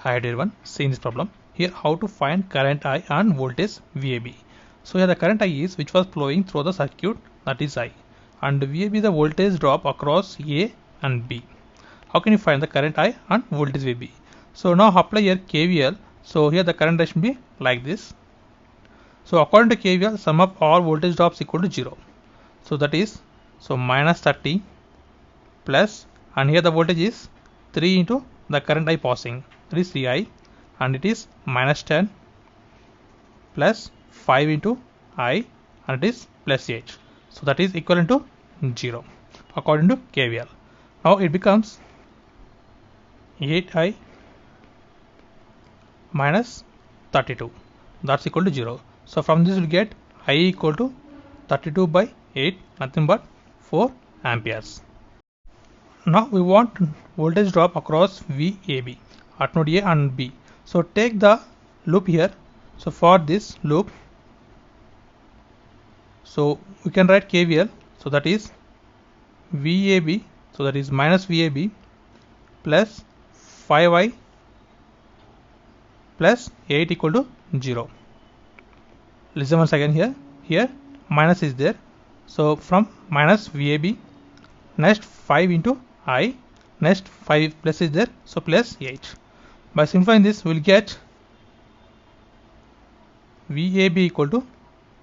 Hi everyone, see in this problem here how to find current I and voltage VAB. So here the current I is which was flowing through the circuit, that is I, and VAB the voltage drop across A and B. How can you find the current I and voltage VAB? So now apply here KVL. So here the current I should be like this. So according to KVL, sum of all voltage drops equal to 0. So that is minus 30 plus, and here the voltage is 3 into the current I passing, that is 3I, and it is minus 10 plus 5 into I, and it is plus 8. So that is equivalent to 0 according to KVL. Now it becomes 8I minus 32, that's equal to 0. So from this we will get I equal to 32 by 8, nothing but 4 amperes. Now we want voltage drop across VAB at node A and B. So take the loop here. So for this loop, so we can write KVL. So that is VAB, so that is minus VAB plus 5I plus 8 equal to 0. Listen once again here. Here minus is there. So from minus VAB, next 5 into I, next 5 plus is there, so plus 8. By simplifying this, we will get VAB equal to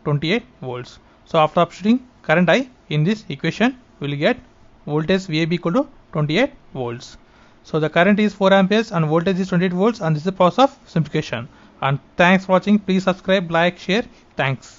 28 volts. So after substituting current I in this equation, we will get voltage VAB equal to 28 volts. So the current is 4 amperes and voltage is 28 volts, and this is the process of simplification. And thanks for watching. Please subscribe, like, share. Thanks.